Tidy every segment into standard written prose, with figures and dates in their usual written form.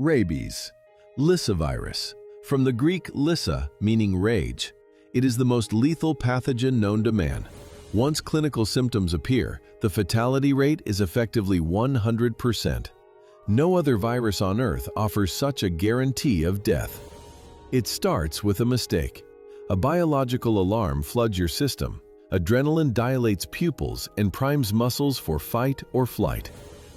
Rabies, Lyssavirus, from the Greek lyssa, meaning rage. It is the most lethal pathogen known to man. Once clinical symptoms appear, the fatality rate is effectively 100%. No other virus on Earth offers such a guarantee of death. It starts with a mistake. A biological alarm floods your system. Adrenaline dilates pupils and primes muscles for fight or flight.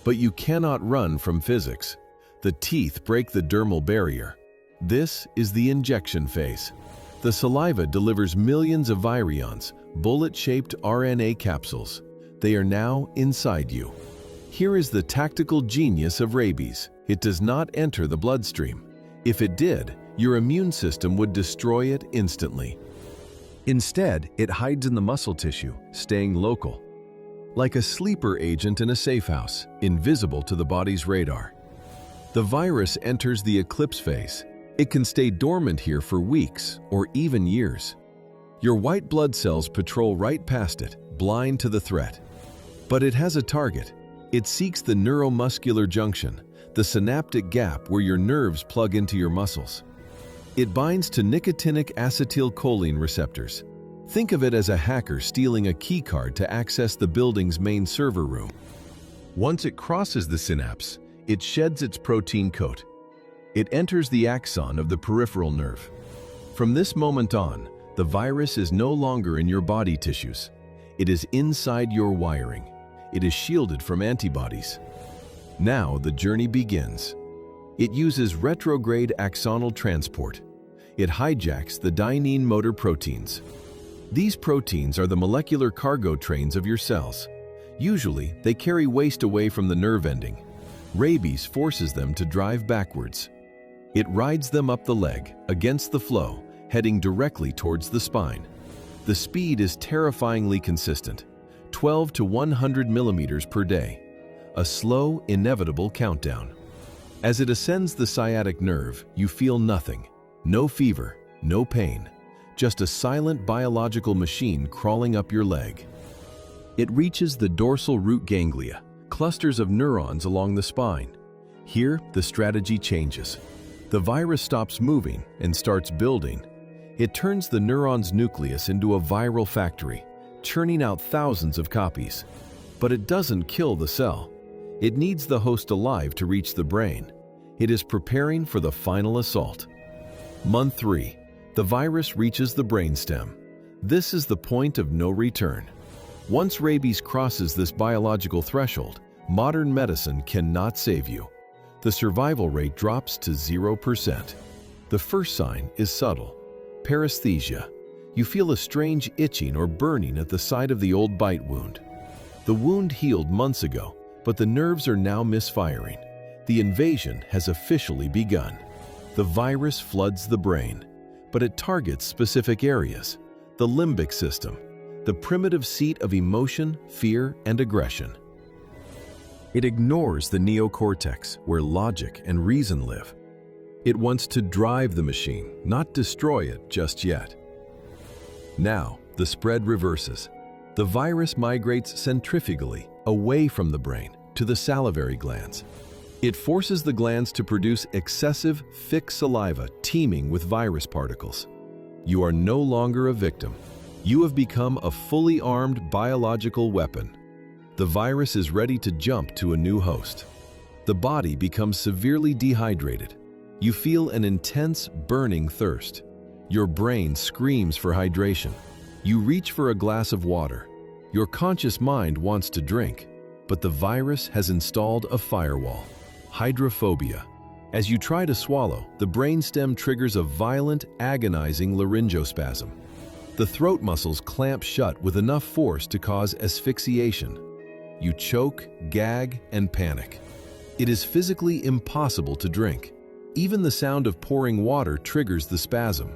But you cannot run from physics. The teeth break the dermal barrier. This is the injection phase. The saliva delivers millions of virions, bullet-shaped RNA capsules. They are now inside you. Here is the tactical genius of rabies. It does not enter the bloodstream. If it did, your immune system would destroy it instantly. Instead, it hides in the muscle tissue, staying local. Like a sleeper agent in a safe house, invisible to the body's radar. The virus enters the eclipse phase. It can stay dormant here for weeks or even years. Your white blood cells patrol right past it, blind to the threat. But it has a target. It seeks the neuromuscular junction, the synaptic gap where your nerves plug into your muscles. It binds to nicotinic acetylcholine receptors. Think of it as a hacker stealing a keycard to access the building's main server room. Once it crosses the synapse, it sheds its protein coat. It enters the axon of the peripheral nerve. From this moment on, the virus is no longer in your body tissues. It is inside your wiring. It is shielded from antibodies. Now the journey begins. It uses retrograde axonal transport. It hijacks the dynein motor proteins. These proteins are the molecular cargo trains of your cells. Usually, they carry waste away from the nerve ending. Rabies forces them to drive backwards. It rides them up the leg, against the flow, heading directly towards the spine. The speed is terrifyingly consistent, 12 to 100 millimeters per day. A slow, inevitable countdown. As it ascends the sciatic nerve, you feel nothing. No fever, no pain. Just a silent biological machine crawling up your leg. It reaches the dorsal root ganglia, clusters of neurons along the spine. Here, the strategy changes. The virus stops moving and starts building. It turns the neuron's nucleus into a viral factory, churning out thousands of copies. But it doesn't kill the cell. It needs the host alive to reach the brain. It is preparing for the final assault. Month 3. The virus reaches the brainstem. This is the point of no return. Once rabies crosses this biological threshold, modern medicine cannot save you. The survival rate drops to 0%. The first sign is subtle. Paresthesia. You feel a strange itching or burning at the site of the old bite wound. The wound healed months ago, but the nerves are now misfiring. The invasion has officially begun. The virus floods the brain, but it targets specific areas. The limbic system, the primitive seat of emotion, fear, and aggression. It ignores the neocortex, where logic and reason live. It wants to drive the machine, not destroy it just yet. Now, the spread reverses. The virus migrates centrifugally, away from the brain, to the salivary glands. It forces the glands to produce excessive, thick saliva teeming with virus particles. You are no longer a victim. You have become a fully armed biological weapon. The virus is ready to jump to a new host. The body becomes severely dehydrated. You feel an intense, burning thirst. Your brain screams for hydration. You reach for a glass of water. Your conscious mind wants to drink, but the virus has installed a firewall. Hydrophobia. As you try to swallow, the brainstem triggers a violent, agonizing laryngospasm. The throat muscles clamp shut with enough force to cause asphyxiation. You choke, gag, and panic. It is physically impossible to drink. Even the sound of pouring water triggers the spasm.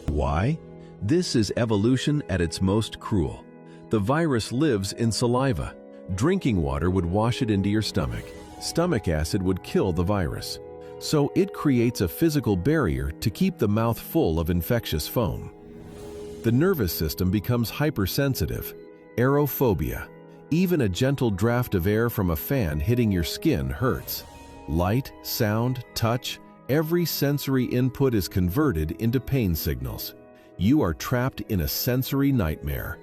Why? This is evolution at its most cruel. The virus lives in saliva. Drinking water would wash it into your stomach. Stomach acid would kill the virus. So it creates a physical barrier to keep the mouth full of infectious foam. The nervous system becomes hypersensitive. Aerophobia. Even a gentle draft of air from a fan hitting your skin hurts. Light, sound, touch, every sensory input is converted into pain signals. You are trapped in a sensory nightmare.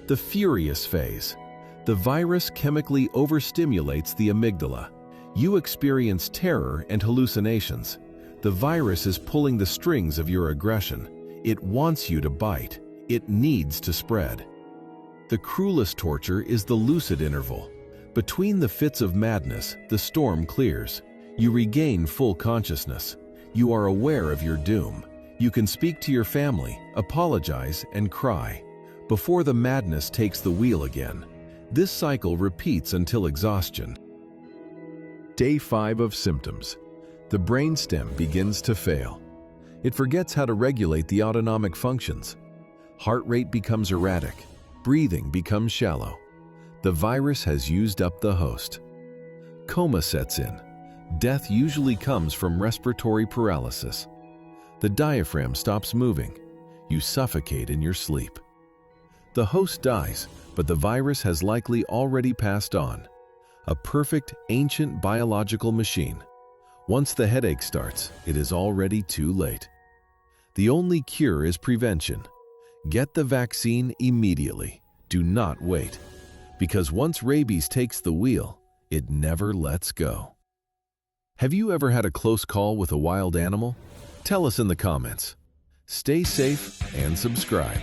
The furious phase. The virus chemically overstimulates the amygdala. You experience terror and hallucinations. The virus is pulling the strings of your aggression. It wants you to bite. It needs to spread. The cruelest torture is the lucid interval. Between the fits of madness, the storm clears. You regain full consciousness. You are aware of your doom. You can speak to your family, apologize, and cry before the madness takes the wheel again. This cycle repeats until exhaustion. Day 5 of symptoms. The brainstem begins to fail. It forgets how to regulate the autonomic functions. Heart rate becomes erratic. Breathing becomes shallow. The virus has used up the host. Coma sets in. Death usually comes from respiratory paralysis. The diaphragm stops moving. You suffocate in your sleep. The host dies, but the virus has likely already passed on. A perfect, ancient biological machine. Once the headache starts, it is already too late. The only cure is prevention. Get the vaccine immediately. Do not wait. Because once rabies takes the wheel, it never lets go. Have you ever had a close call with a wild animal? Tell us in the comments. Stay safe and subscribe.